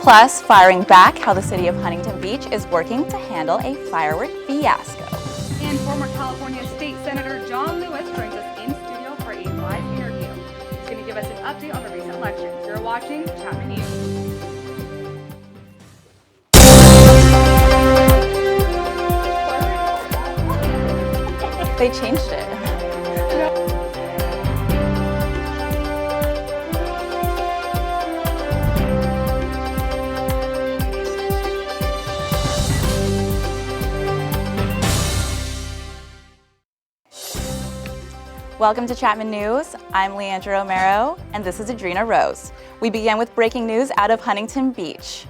Plus, firing back how the City of Huntington Beach is working to handle a firework fiasco. And former California State Senator John Lewis joins us in studio for a live interview. He's going to give us an update on the recent elections. You're watching Chapman News. They changed it. Welcome to Chapman News. I'm Leandra Romero, and this is AdrinaRose. We begin with breaking news out of Huntington Beach.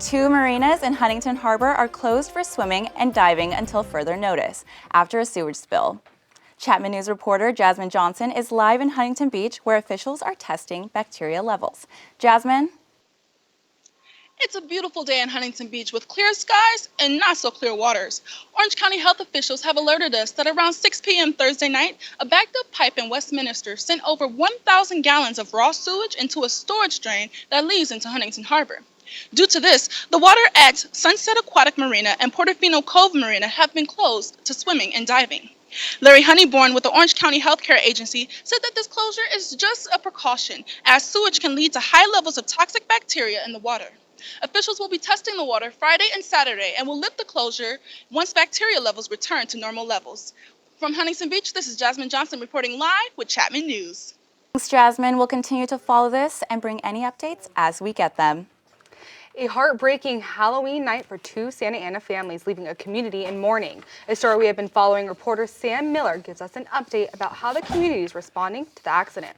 2 marinas in Huntington Harbor are closed for swimming and diving until further notice after a sewage spill. Chapman News reporter Jasmine Johnson is live in Huntington Beach where officials are testing bacteria levels. Jasmine? It's a beautiful day in Huntington Beach with clear skies and not so clear waters. Orange County health officials have alerted us that around 6 p.m. Thursday night, a backed up pipe in Westminster sent over 1,000 gallons of raw sewage into a storage drain that leads into Huntington Harbor. Due to this, the water at Sunset Aquatic Marina and Portofino Cove Marina have been closed to swimming and diving. Larry Honeyborn with the Orange County Healthcare Agency said that this closure is just a precaution, as sewage can lead to high levels of toxic bacteria in the water. Officials will be testing the water Friday and Saturday and will lift the closure once bacteria levels return to normal levels. From Huntington Beach, this is Jasmine Johnson reporting live with Chapman News. Thanks, Jasmine. We'll continue to follow this and bring any updates as we get them. A heartbreaking Halloween night for 2 Santa Ana families, leaving a community in mourning. A story we have been following. Reporter Sam Miller gives us an update about how the community is responding to the accident.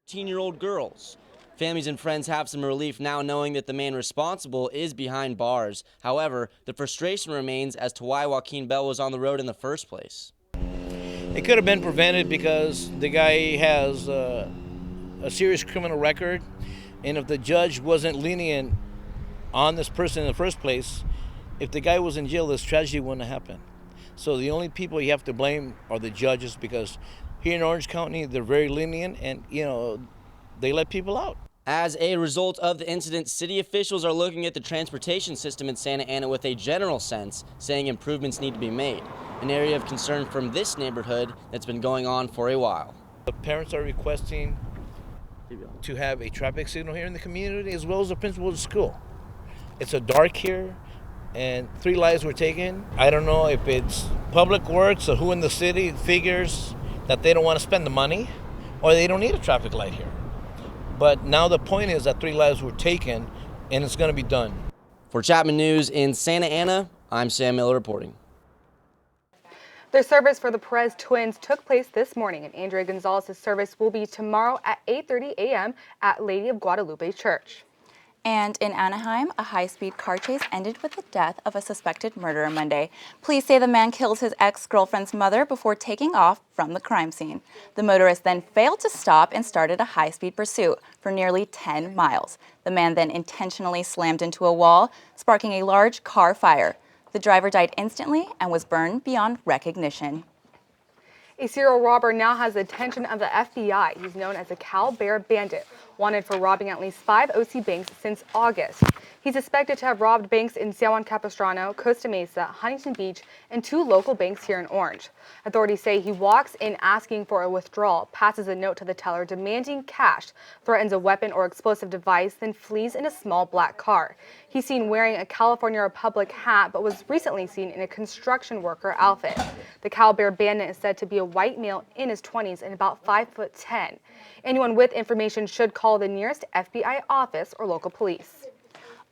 13-year-old girls. Families and friends have some relief now knowing that the man responsible is behind bars. However, the frustration remains as to why Joaquin Bell was on the road in the first place. It could have been prevented because the guy has a serious criminal record, and if the judge wasn't lenient on this person in the first place, if the guy was in jail, this tragedy wouldn't have happened. So the only people you have to blame are the judges, because here in Orange County, they're very lenient and, they let people out. As a result of the incident, city officials are looking at the transportation system in Santa Ana with a general sense, saying improvements need to be made, an area of concern from this neighborhood that's been going on for a while. The parents are requesting to have a traffic signal here in the community, as well as the principal of the school. It's a dark here, and 3 lives were taken. I don't know if it's Public Works or who in the city figures that they don't want to spend the money, or they don't need a traffic light here. But now the point is that 3 lives were taken, and it's going to be done. For Chapman News in Santa Ana, I'm Sam Miller reporting. Their service for the Perez twins took place this morning, and Andrea Gonzalez's service will be tomorrow at 8:30 a.m. at Lady of Guadalupe Church. And in Anaheim, a high-speed car chase ended with the death of a suspected murderer Monday. Police say the man killed his ex-girlfriend's mother before taking off from the crime scene. The motorist then failed to stop and started a high-speed pursuit for nearly 10 miles. The man then intentionally slammed into a wall, sparking a large car fire. The driver died instantly and was burned beyond recognition. A serial robber now has the attention of the FBI. He's known as a Cal Bear Bandit, wanted for robbing at least 5 OC banks since August. He's suspected to have robbed banks in San Juan Capistrano, Costa Mesa, Huntington Beach, and 2 local banks here in Orange. Authorities say he walks in asking for a withdrawal, passes a note to the teller demanding cash, threatens a weapon or explosive device, then flees in a small black car. He's seen wearing a California Republic hat, but was recently seen in a construction worker outfit. The Cal Bear Bandit is said to be a white male in his 20s and about 5'10". Anyone with information should call the nearest FBI office or local police.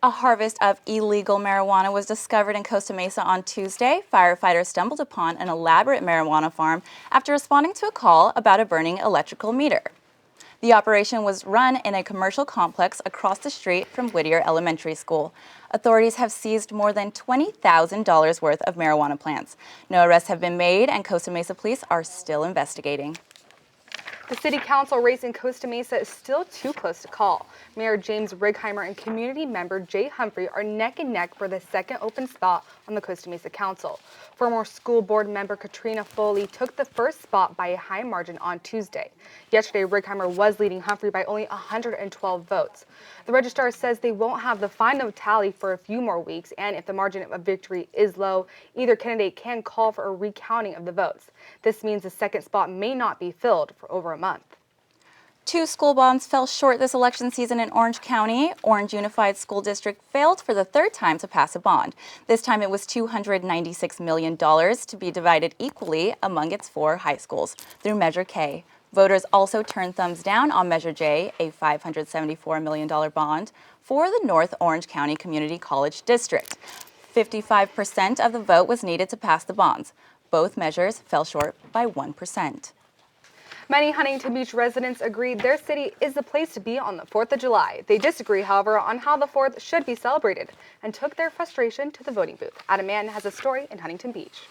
A harvest of illegal marijuana was discovered in Costa Mesa on Tuesday. Firefighters stumbled upon an elaborate marijuana farm after responding to a call about a burning electrical meter. The operation was run in a commercial complex across the street from Whittier Elementary School. Authorities have seized more than $20,000 worth of marijuana plants. No arrests have been made, and Costa Mesa police are still investigating. The city council race in Costa Mesa is still too close to call. Mayor James Righeimer and community member Jay Humphrey are neck and neck for the second open spot on the Costa Mesa Council. Former school board member Katrina Foley took the first spot by a high margin on Tuesday. Yesterday, Righeimer was leading Humphrey by only 112 votes. The registrar says they won't have the final tally for a few more weeks, and if the margin of victory is low, either candidate can call for a recounting of the votes. This means the second spot may not be filled for over a month. 2 school bonds fell short this election season in Orange County. Orange Unified School District failed for the third time to pass a bond. This time it was $296 million to be divided equally among its 4 high schools through Measure K. Voters also turned thumbs down on Measure J, a $574 million bond for the North Orange County Community College District. 55% of the vote was needed to pass the bonds. Both measures fell short by 1%. Many Huntington Beach residents agree their city is the place to be on the 4th of July. They disagree, however, on how the 4th should be celebrated and took their frustration to the voting booth. Mann has a story in Huntington Beach.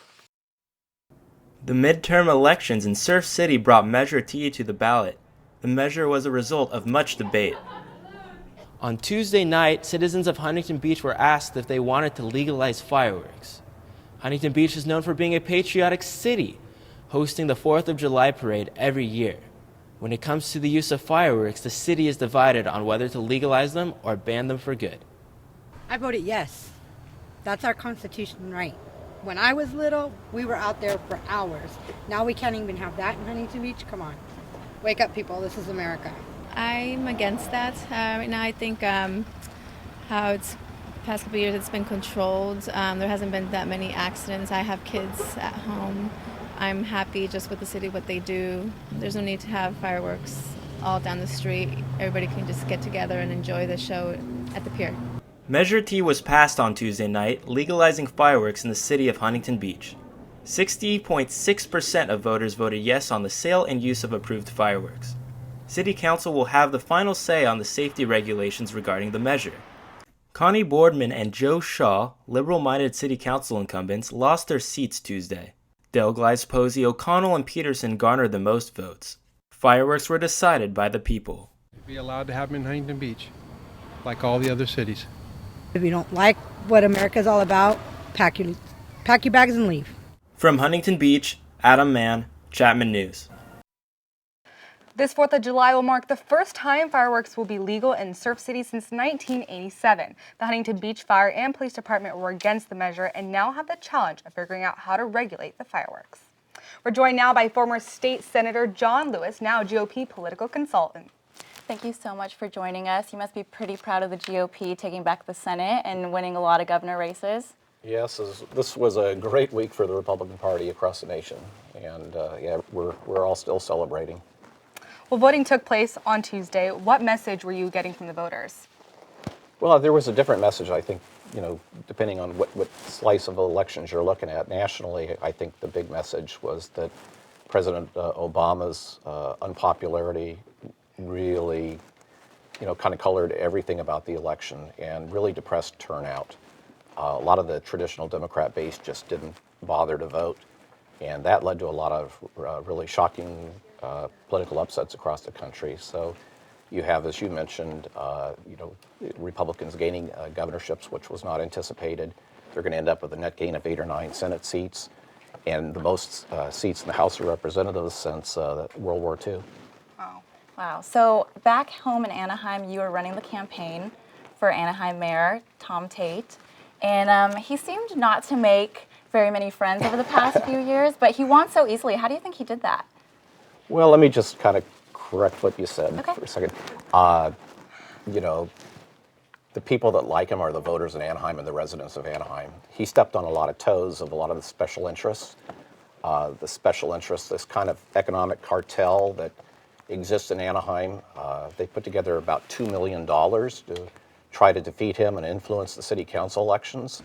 The midterm elections in Surf City brought Measure T to the ballot. The measure was a result of much debate. On Tuesday night, citizens of Huntington Beach were asked if they wanted to legalize fireworks. Huntington Beach is known for being a patriotic city, hosting the 4th of July parade every year. When it comes to the use of fireworks, the city is divided on whether to legalize them or ban them for good. I voted yes. That's our constitutional right. When I was little, we were out there for hours. Now we can't even have that in Huntington Beach. Come on. Wake up, people. This is America. I'm against that. Right now, I think how it's past couple of years it's been controlled. There hasn't been that many accidents. I have kids at home. I'm happy just with the city, what they do. There's no need to have fireworks all down the street. Everybody can just get together and enjoy the show at the pier. Measure T was passed on Tuesday night, legalizing fireworks in the city of Huntington Beach. 60.6% of voters voted yes on the sale and use of approved fireworks. City Council will have the final say on the safety regulations regarding the measure. Connie Boardman and Joe Shaw, liberal-minded City Council incumbents, lost their seats Tuesday. Delgleize, Posey, O'Connell, and Peterson garnered the most votes. Fireworks were decided by the people. Be allowed to have them in Huntington Beach, like all the other cities. If you don't like what America's all about, pack your bags and leave. From Huntington Beach, Adam Mann, Chapman News. This 4th of July will mark the first time fireworks will be legal in Surf City since 1987. The Huntington Beach Fire and Police Department were against the measure and now have the challenge of figuring out how to regulate the fireworks. We're joined now by former State Senator John Lewis, now GOP political consultant. Thank you so much for joining us. You must be pretty proud of the GOP taking back the Senate and winning a lot of governor races. Yes, this was a great week for the Republican Party across the nation, and yeah, we're all still celebrating. Well, voting took place on Tuesday. What message were you getting from the voters? Well, there was a different message, I think, depending on what slice of elections you're looking at. Nationally, I think the big message was that President Obama's unpopularity really, kind of colored everything about the election and really depressed turnout. A lot of the traditional Democrat base just didn't bother to vote, and that led to a lot of really shocking political upsets across the country. So you have, as you mentioned, Republicans gaining governorships, which was not anticipated. They're going to end up with a net gain of 8 or 9 Senate seats, and the most seats in the House of Representatives since World War II. Wow. So back home in Anaheim, you were running the campaign for Anaheim Mayor Tom Tate, and he seemed not to make very many friends over the past few years, but he won so easily. How do you think he did that? Well, let me just kind of correct what you said for a second. The people that like him are the voters in Anaheim and the residents of Anaheim. He stepped on a lot of toes of a lot of the special interests. This kind of economic cartel that exists in Anaheim. They put together about $2 million to try to defeat him and influence the city council elections.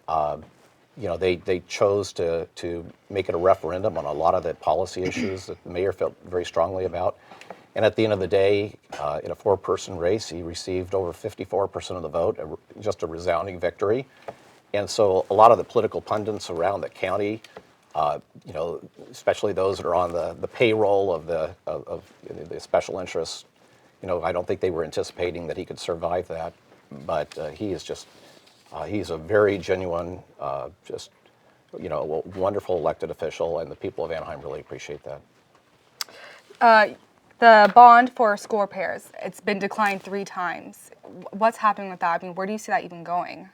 They chose to make it a referendum on a lot of the policy issues that the mayor felt very strongly about. And at the end of the day, in a 4-person race, he received over 54% of the vote, just a resounding victory. And so a lot of the political pundits around the county You know, especially those that are on the payroll of the special interests. You know, I don't think they were anticipating that he could survive that, but he is just, he's a very genuine, just, you know, wonderful elected official, and the people of Anaheim really appreciate that. The bond for school repairs, it's been declined 3 times. What's happening with that? I mean, where do you see that even going?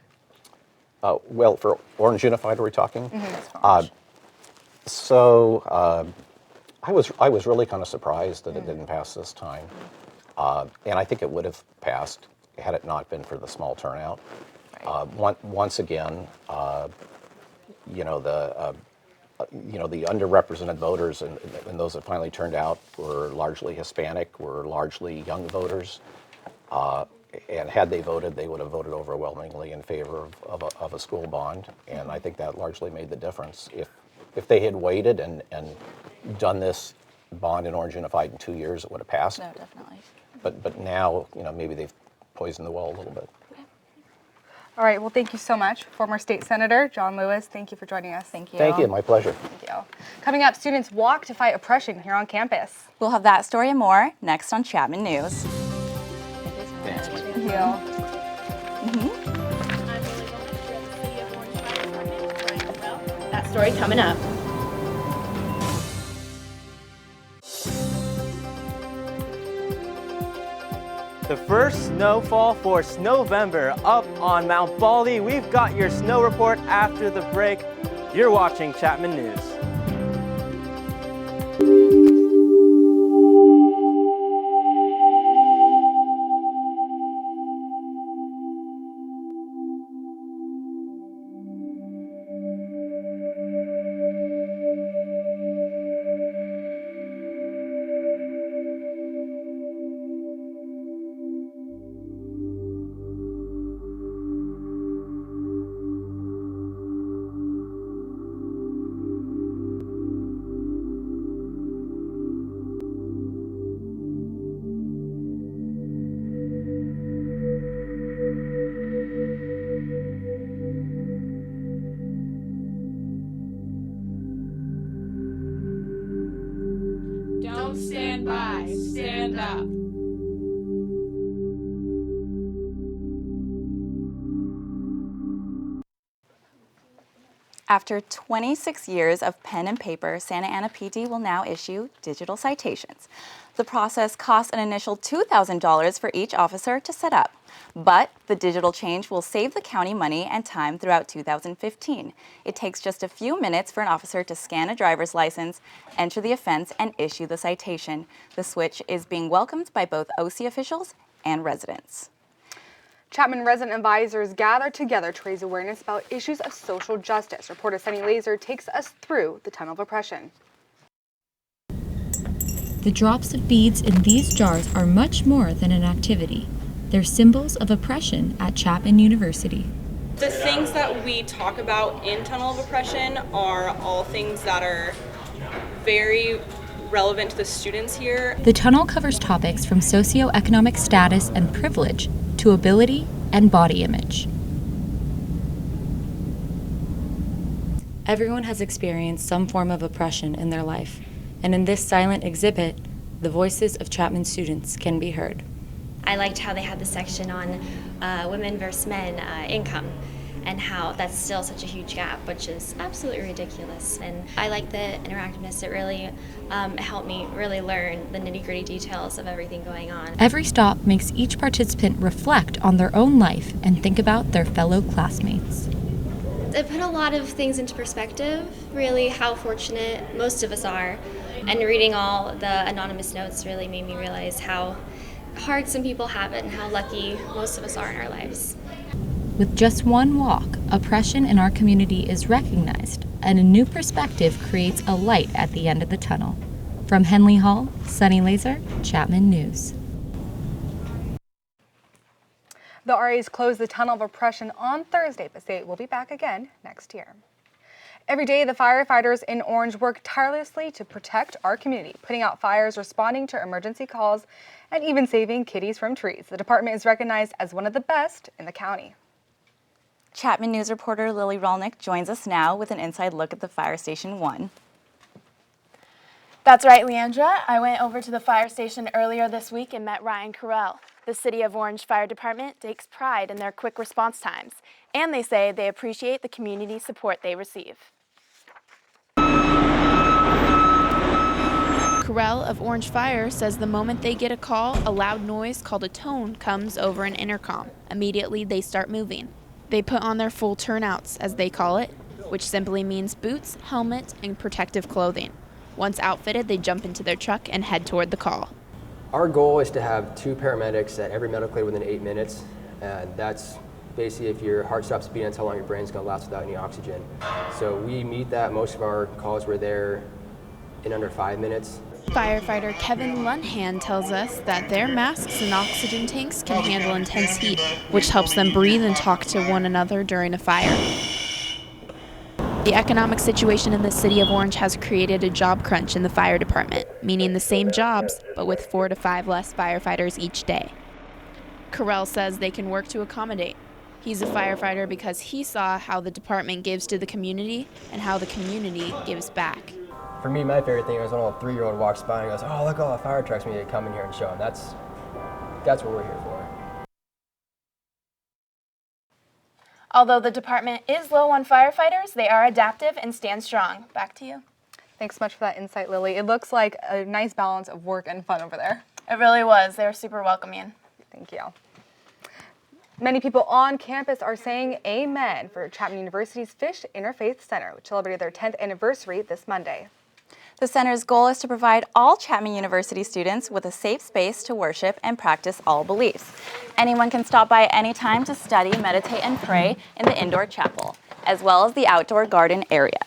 Well, for Orange Unified, are we talking? Mm-hmm. So I was really kind of surprised that it didn't pass this time, and I think it would have passed had it not been for the small turnout. Once again, you know, the underrepresented voters and those that finally turned out were largely Hispanic, were largely young voters. And had they voted, they would have voted overwhelmingly in favor of a school bond. And I think that largely made the difference. If they had waited and done this bond in Orange Unified in 2 years, it would have passed. No, definitely. But now, you know, maybe they've poisoned the well a little bit. All right, well, thank you so much. Former State Senator John Lewis, thank you for joining us. Thank you. Thank you, my pleasure. Thank you. Coming up, students walk to fight oppression here on campus. We'll have that story and more next on Chapman News. Thanks. Thank you. That story coming up. The first snowfall for SNOWVEMBER up on Mount Baldy. We've got your snow report after the break. You're watching Chapman News. Don't stand by, stand up. After 26 years of pen and paper, Santa Ana PD will now issue digital citations. The process costs an initial $2,000 for each officer to set up, but the digital change will save the county money and time throughout 2015. It takes just a few minutes for an officer to scan a driver's license, enter the offense, and issue the citation. The switch is being welcomed by both OC officials and residents. Chapman resident advisors gathered together to raise awareness about issues of social justice. Reporter Sunny Laser takes us through the tunnel of oppression. The drops of beads in these jars are much more than an activity. They're symbols of oppression at Chapman University. The things that we talk about in Tunnel of Oppression are all things that are very relevant to the students here. The tunnel covers topics from socioeconomic status and privilege to ability and body image. Everyone has experienced some form of oppression in their life, and in this silent exhibit, the voices of Chapman students can be heard. I liked how they had the section on women versus men income, and how that's still such a huge gap, which is absolutely ridiculous. And I like the interactiveness. It really helped me really learn the nitty-gritty details of everything going on. Every stop makes each participant reflect on their own life and think about their fellow classmates. It put a lot of things into perspective, really how fortunate most of us are. And reading all the anonymous notes really made me realize how hard some people have it and how lucky most of us are in our lives. With just one walk, oppression in our community is recognized, and a new perspective creates a light at the end of the tunnel. From Henley Hall, Sunny Laser, Chapman News. The RAs closed the tunnel of oppression on Thursday, but say it will be back again next year. Every day, the firefighters in Orange work tirelessly to protect our community, putting out fires, responding to emergency calls, and even saving kitties from trees. The department is recognized as one of the best in the county. Chapman News reporter Lily Rolnick joins us now with an inside look at the Fire Station 1. That's right, Leandra. I went over to the fire station earlier this week and met Ryan Carell. The City of Orange Fire Department takes pride in their quick response times, and they say they appreciate the community support they receive. Carell of Orange Fire says the moment they get a call, a loud noise called a tone comes over an intercom. Immediately, they start moving. They put on their full turnouts, as they call it, which simply means boots, helmet, and protective clothing. Once outfitted, they jump into their truck and head toward the call. Our goal is to have 2 paramedics at every medical aid within 8 minutes, and that's basically if your heart stops beating, that's how long your brain's going to last without any oxygen. So we meet that. Most of our calls were there in under 5 minutes. Firefighter Kevin Lunhan tells us that their masks and oxygen tanks can handle intense heat, which helps them breathe and talk to one another during a fire. The economic situation in the City of Orange has created a job crunch in the fire department, meaning the same jobs, but with 4 to 5 less firefighters each day. Carell says they can work to accommodate. He's a firefighter because he saw how the department gives to the community and how the community gives back. For me, my favorite thing was when a little 3-year-old walks by and goes, "Oh, look at all the fire trucks, we need to come in here and show them." That's what we're here for. Although the department is low on firefighters, they are adaptive and stand strong. Back to you. Thanks so much for that insight, Lily. It looks like a nice balance of work and fun over there. It really was. They were super welcoming. Thank you. Many people on campus are saying amen for Chapman University's Fish Interfaith Center, which celebrated their 10th anniversary this Monday. The center's goal is to provide all Chapman University students with a safe space to worship and practice all beliefs. Anyone can stop by at any time to study, meditate, and pray in the indoor chapel, as well as the outdoor garden area.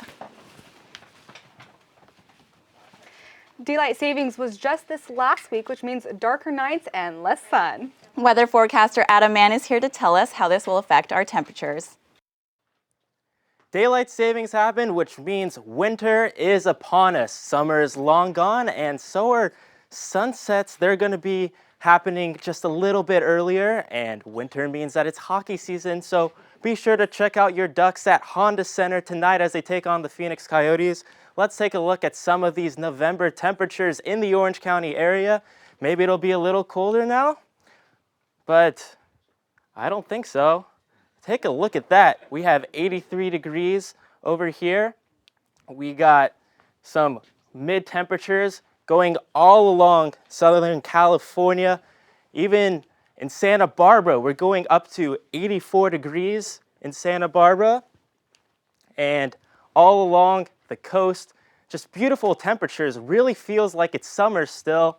Daylight savings was just this last week, which means darker nights and less sun. Weather forecaster Mann is here to tell us how this will affect our temperatures. Daylight savings happened, which means winter is upon us. Summer is long gone, and so are sunsets. They're going to be happening just a little bit earlier, and winter means that it's hockey season, so be sure to check out your Ducks at Honda Center tonight as they take on the Phoenix Coyotes. Let's take a look at some of these November temperatures in the Orange County area. Maybe it'll be a little colder now, but I don't think so. Take a look at that. We have 83 degrees over here. We got some mid temperatures going all along Southern California. Even in Santa Barbara, we're going up to 84 degrees in Santa Barbara. And all along the coast, just beautiful temperatures. Really feels like it's summer still.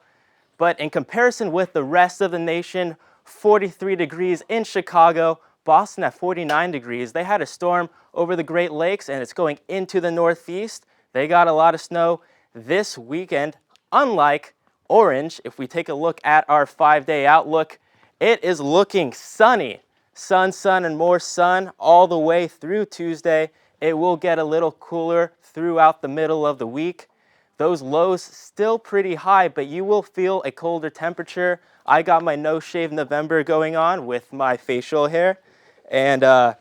But in comparison with the rest of the nation, 43 degrees in Chicago, Boston at 49 degrees. They had a storm over the Great Lakes and it's going into the northeast. They got a lot of snow this weekend. Unlike Orange, if we take a look at our 5-day outlook, it is looking sunny. Sun, sun, and more sun all the way through Tuesday. It will get a little cooler throughout the middle of the week. Those lows still pretty high, but you will feel a colder temperature. I got my no shave November going on with my facial hair. And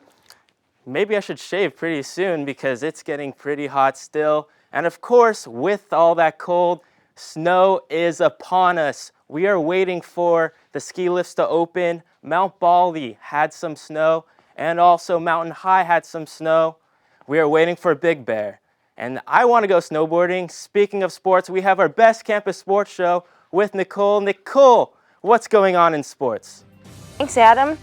maybe I should shave pretty soon because it's getting pretty hot still. And of course, with all that cold, snow is upon us. We are waiting for the ski lifts to open. Mount Baldy had some snow, and also Mountain High had some snow. We are waiting for Big Bear. And I want to go snowboarding. Speaking of sports, we have our best campus sports show with Nicole. Nicole, what's going on in sports? Thanks, Adam.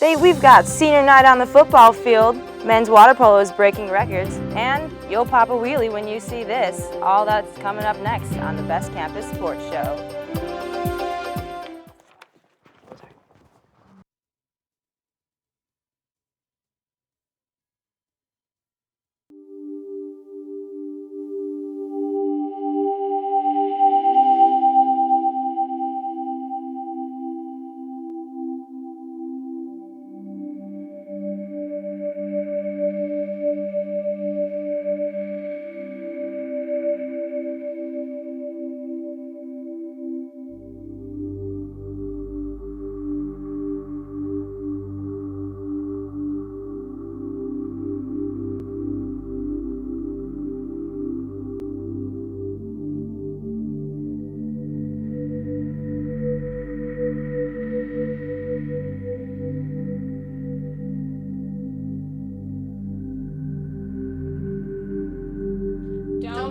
We've got senior night on the football field, men's water polo is breaking records, and you'll pop a wheelie when you see this. All that's coming up next on the Best Campus Sports Show.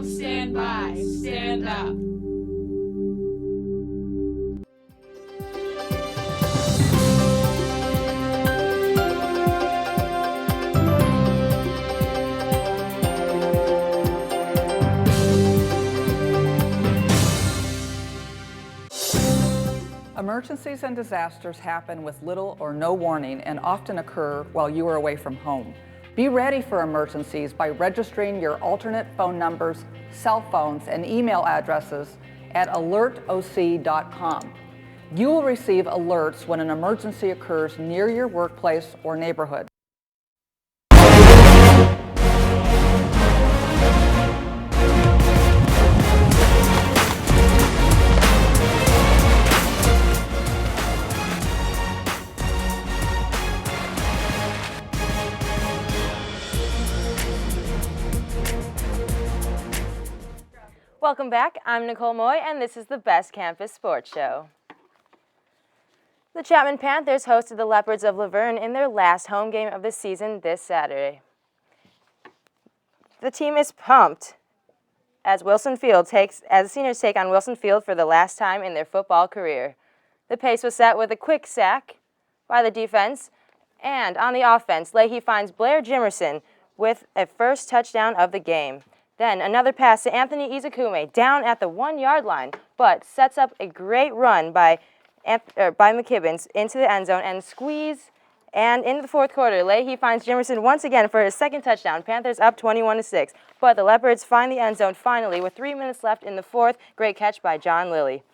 Don't stand by, stand up. Emergencies and disasters happen with little or no warning and often occur while you are away from home. Be ready for emergencies by registering your alternate phone numbers, cell phones, and email addresses at alertoc.com. You will receive alerts when an emergency occurs near your workplace or neighborhood. Welcome back. I'm Nicole Moy, and this is the Best Campus Sports Show. The Chapman Panthers hosted the Leopards of Laverne in their last home game of the season this Saturday. The team is pumped as the seniors take on Wilson Field for the last time in their football career. The pace was set with a quick sack by the defense, and on the offense, Leahy finds Blair Jimerson with a first touchdown of the game. Then another pass to Anthony Izukume down at the 1-yard line, but sets up a great run by McKibbins into the end zone and squeeze. And in the fourth quarter, Leahy finds Jimerson once again for his second touchdown. Panthers up 21-6, but the Leopards find the end zone finally with 3 minutes left in the fourth. Great catch by John Lilly.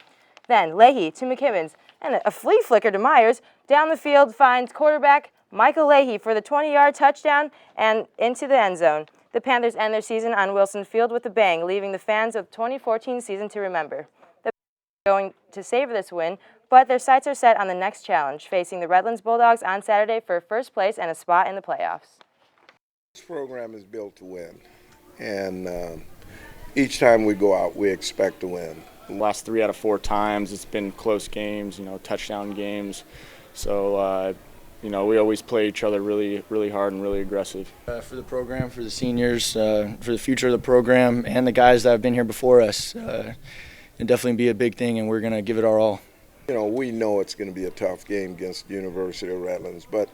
Then Leahy to McKibbins and a flea flicker to Myers. Down the field finds quarterback Michael Leahy for the 20-yard touchdown and into the end zone. The Panthers end their season on Wilson Field with a bang, leaving the fans of the 2014 season to remember. The Panthers are going to savor this win, but their sights are set on the next challenge, facing the Redlands Bulldogs on Saturday for first place and a spot in the playoffs. This program is built to win, and each time we go out, we expect to win. The last 3 out of 4 times, it's been close games, touchdown games. So, we always play each other really, really hard and really aggressive. For the program, for the seniors, for the future of the program, and the guys that have been here before us, it'll definitely be a big thing, and we're going to give it our all. We know it's going to be a tough game against the University of Redlands, but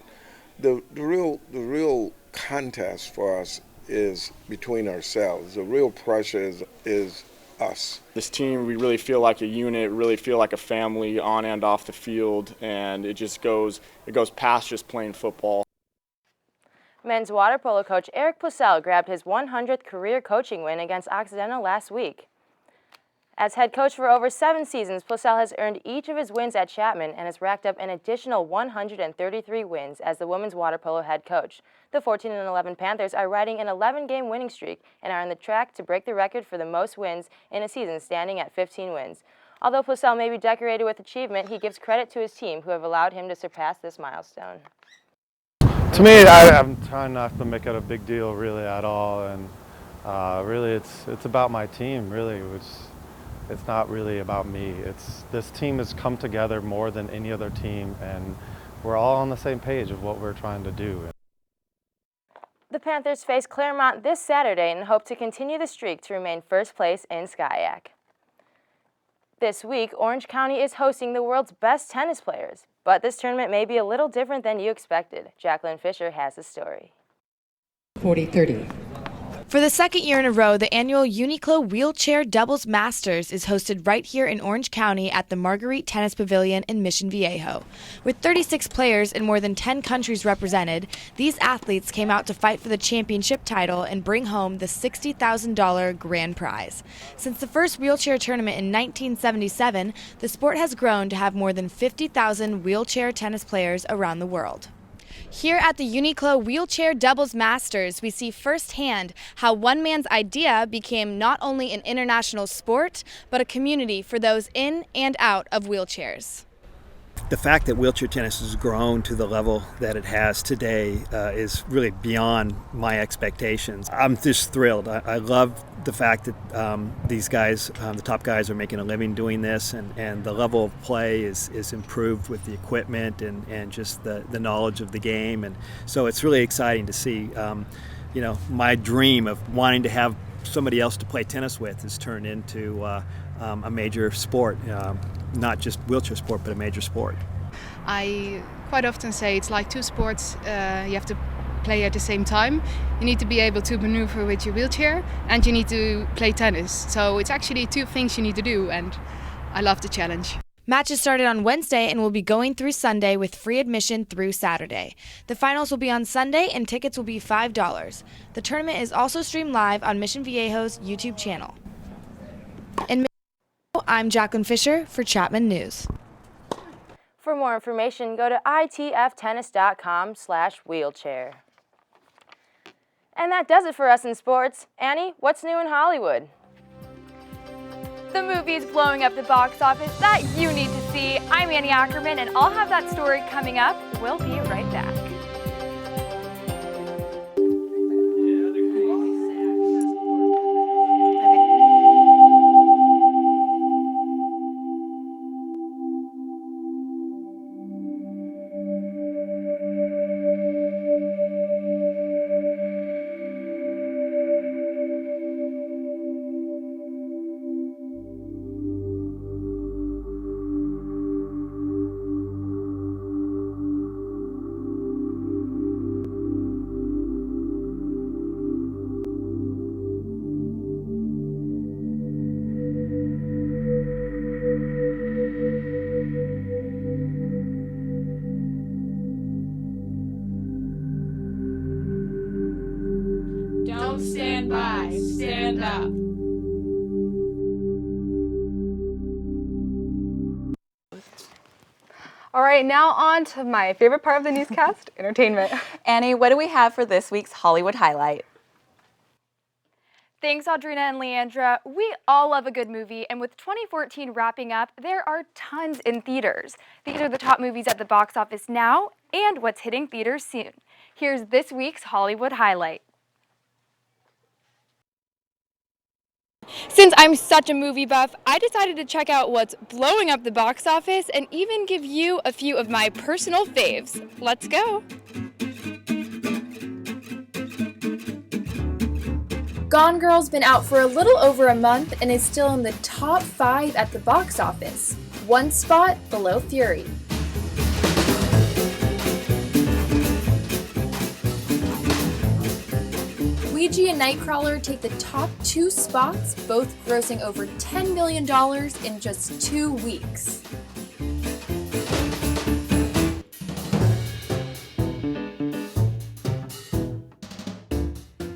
the real contest for us is between ourselves. The real pressure is us. This team, we really feel like a unit, really feel like a family on and off the field, and it goes past just playing football. Men's water polo coach Eric Plusell grabbed his 100th career coaching win against Occidental last week. As head coach for over 7 seasons, Plusell has earned each of his wins at Chapman and has racked up an additional 133 wins as the women's water polo head coach. The 14-11 Panthers are riding an 11-game winning streak and are on the track to break the record for the most wins in a season, standing at 15 wins. Although Plusell may be decorated with achievement, he gives credit to his team who have allowed him to surpass this milestone. To me, I'm trying not to make it a big deal really at all, and really it's about my team, really. It's not really about me. This team has come together more than any other team, and we're all on the same page of what we're trying to do. The Panthers face Claremont this Saturday and hope to continue the streak to remain first place in SCIAC. This week, Orange County is hosting the world's best tennis players, but this tournament may be a little different than you expected. Jacqueline Fisher has the story. 40-30. For the second year in a row, the annual Uniqlo Wheelchair Doubles Masters is hosted right here in Orange County at the Marguerite Tennis Pavilion in Mission Viejo. With 36 players in more than 10 countries represented, these athletes came out to fight for the championship title and bring home the $60,000 grand prize. Since the first wheelchair tournament in 1977, the sport has grown to have more than 50,000 wheelchair tennis players around the world. Here at the Uniqlo Wheelchair Doubles Masters, we see firsthand how one man's idea became not only an international sport, but a community for those in and out of wheelchairs. The fact that wheelchair tennis has grown to the level that it has today is really beyond my expectations. I'm just thrilled. I love the fact that these guys, the top guys, are making a living doing this, and the level of play is improved with the equipment and just the knowledge of the game. And so it's really exciting to see, my dream of wanting to have somebody else to play tennis with has turned into a major sport, not just wheelchair sport, but a major sport. I quite often say it's like two sports you have to play at the same time. You need to be able to maneuver with your wheelchair and you need to play tennis. So it's actually two things you need to do, and I love the challenge. Matches started on Wednesday and will be going through Sunday with free admission through Saturday. The finals will be on Sunday and tickets will be $5. The tournament is also streamed live on Mission Viejo's YouTube channel. In Mission, I'm Jacqueline Fisher for Chapman News. For more information, go to itftennis.com/wheelchair. And that does it for us in sports. Annie, what's new in Hollywood? The movies blowing up the box office that you need to see. I'm Annie Ackerman, and I'll have that story coming up. We'll be right back. Don't stand by, stand up. All right, now on to my favorite part of the newscast, entertainment. Annie, what do we have for this week's Hollywood highlight? Thanks, Adrina and Leandra. We all love a good movie, and with 2014 wrapping up, there are tons in theaters. These are the top movies at the box office now and what's hitting theaters soon. Here's this week's Hollywood highlight. Since I'm such a movie buff, I decided to check out what's blowing up the box office and even give you a few of my personal faves. Let's go. Gone Girl's been out for a little over a month and is still in the top 5 at the box office, one spot below Fury. Ouija and Nightcrawler take the top 2 spots, both grossing over $10 million in just 2 weeks.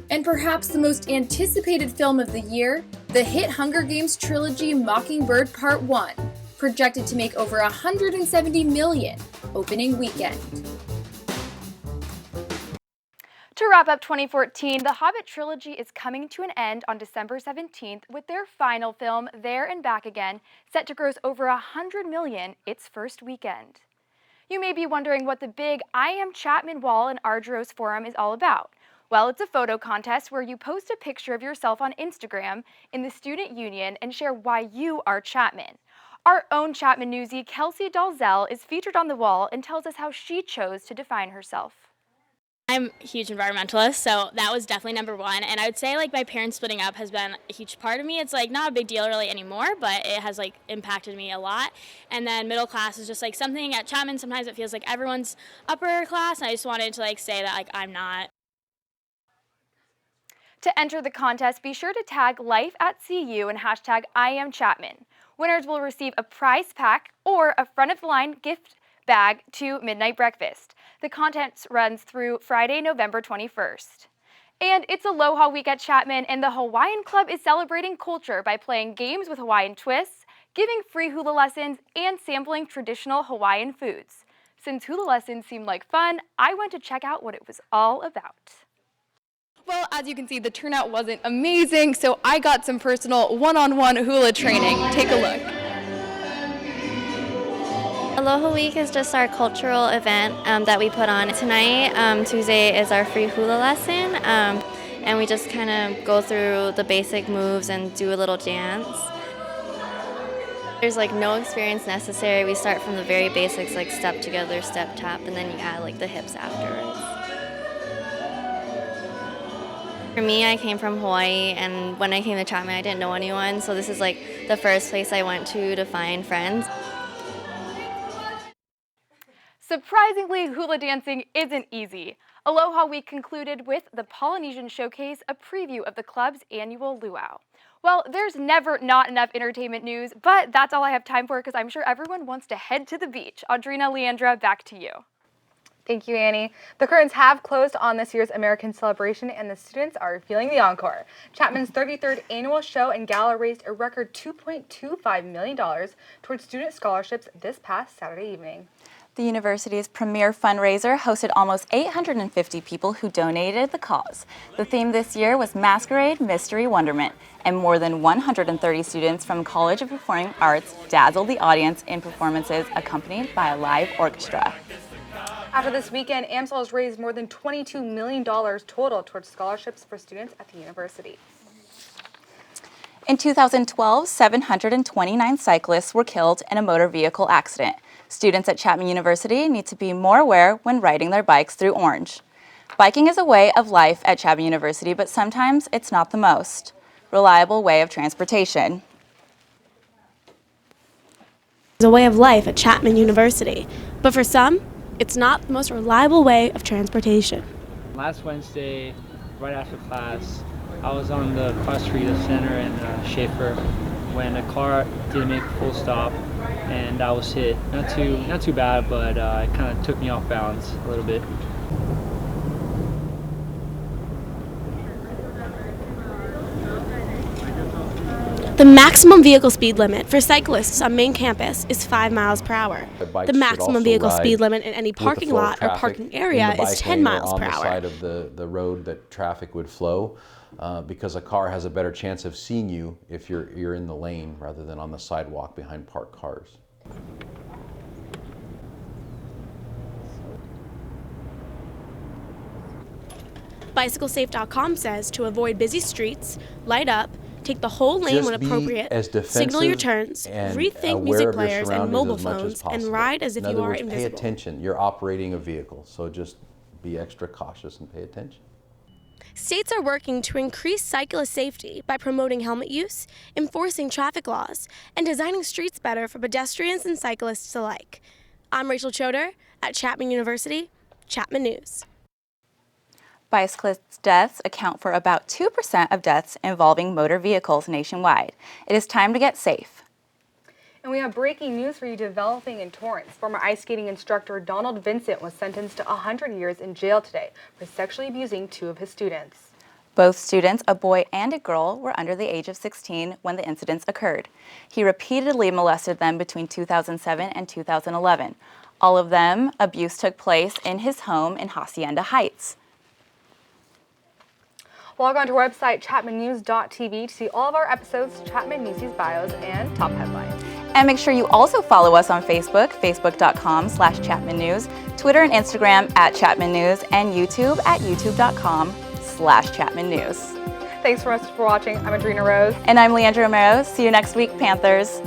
And perhaps the most anticipated film of the year, the hit Hunger Games trilogy Mockingbird Part 1, projected to make over $170 million opening weekend. To wrap up 2014, the Hobbit trilogy is coming to an end on December 17th with their final film, There and Back Again, set to gross over $100 million its first weekend. You may be wondering what the big I Am Chapman wall in AdrinaRose forum is all about. Well, it's a photo contest where you post a picture of yourself on Instagram in the student union and share why you are Chapman. Our own Chapman newsie, Kelsey Dalzell, is featured on the wall and tells us how she chose to define herself. I'm a huge environmentalist, so that was definitely number one. And I would say like my parents splitting up has been a huge part of me. It's like not a big deal really anymore, but it has like impacted me a lot. And then middle class is just like something at Chapman. Sometimes it feels like everyone's upper class, and I just wanted to like say that like I'm not. To enter the contest, be sure to tag Life@CU and hashtag #IamChapman. Winners will receive a prize pack or a front-of-the-line gift bag to midnight breakfast. The contest runs through Friday, November 21st. And it's Aloha Week at Chapman, and the Hawaiian Club is celebrating culture by playing games with Hawaiian twists, giving free hula lessons, and sampling traditional Hawaiian foods. Since hula lessons seemed like fun, I went to check out what it was all about. Well, as you can see, the turnout wasn't amazing, so I got some personal one-on-one hula training. Take a look. Aloha Week is just our cultural event that we put on. Tonight, Tuesday, is our free hula lesson, and we just kind of go through the basic moves and do a little dance. There's like no experience necessary. We start from the very basics, like step together, step tap, and then you add like the hips afterwards. For me, I came from Hawaii, and when I came to Chapman, I didn't know anyone, so this is like the first place I went to find friends. Surprisingly, hula dancing isn't easy. Aloha Week concluded with the Polynesian Showcase, a preview of the club's annual luau. Well, there's never not enough entertainment news, but that's all I have time for because I'm sure everyone wants to head to the beach. Adrina, Leandra, back to you. Thank you, Annie. The curtains have closed on this year's American celebration, and the students are feeling the encore. Chapman's 33rd annual show and gala raised a record $2.25 million towards student scholarships this past Saturday evening. The university's premier fundraiser hosted almost 850 people who donated the cause. The theme this year was Masquerade Mystery Wonderment, and more than 130 students from College of Performing Arts dazzled the audience in performances accompanied by a live orchestra. After this weekend, AMSL has raised more than $22 million total towards scholarships for students at the university. In 2012, 729 cyclists were killed in a motor vehicle accident. Students at Chapman University need to be more aware when riding their bikes through Orange. Biking is a way of life at Chapman University, but sometimes it's not the most reliable way of transportation. It's a way of life at Chapman University, but for some, it's not the most reliable way of transportation. Last Wednesday, right after class, I was on the cross street of Center and Schaefer when a car didn't make a full stop and I was hit. Not too bad, but it kind of took me off balance a little bit. The maximum vehicle speed limit for cyclists on main campus is 5 miles per hour. The maximum vehicle speed limit in any parking lot or parking area is 10 miles per hour. On the side of the road that traffic would flow, because a car has a better chance of seeing you if you're in the lane rather than on the sidewalk behind parked cars. BicycleSafe.com says to avoid busy streets, light up, take the whole lane when appropriate, signal your turns, rethink music players and mobile phones, and ride as if you are invisible. Pay attention. You're operating a vehicle, so just be extra cautious and pay attention. States are working to increase cyclist safety by promoting helmet use, enforcing traffic laws, and designing streets better for pedestrians and cyclists alike. I'm Rachel Choder at Chapman University, Chapman News. Bicyclists' deaths account for about 2% of deaths involving motor vehicles nationwide. It is time to get safe. And we have breaking news for you developing in Torrance. Former ice skating instructor Donald Vincent was sentenced to 100 years in jail today for sexually abusing 2 of his students. Both students, a boy and a girl, were under the age of 16 when the incidents occurred. He repeatedly molested them between 2007 and 2011. All of them, abuse took place in his home in Hacienda Heights. Log on to our website, chapmannews.tv, to see all of our episodes, Chapman Newsies bios, and top headlines. And make sure you also follow us on Facebook, facebook.com/Chapman News, Twitter and Instagram @Chapman News, and YouTube at youtube.com/Chapman News. Thanks so much for watching. I'm AdrinaRose. And I'm Leandra Romero. See you next week, Panthers.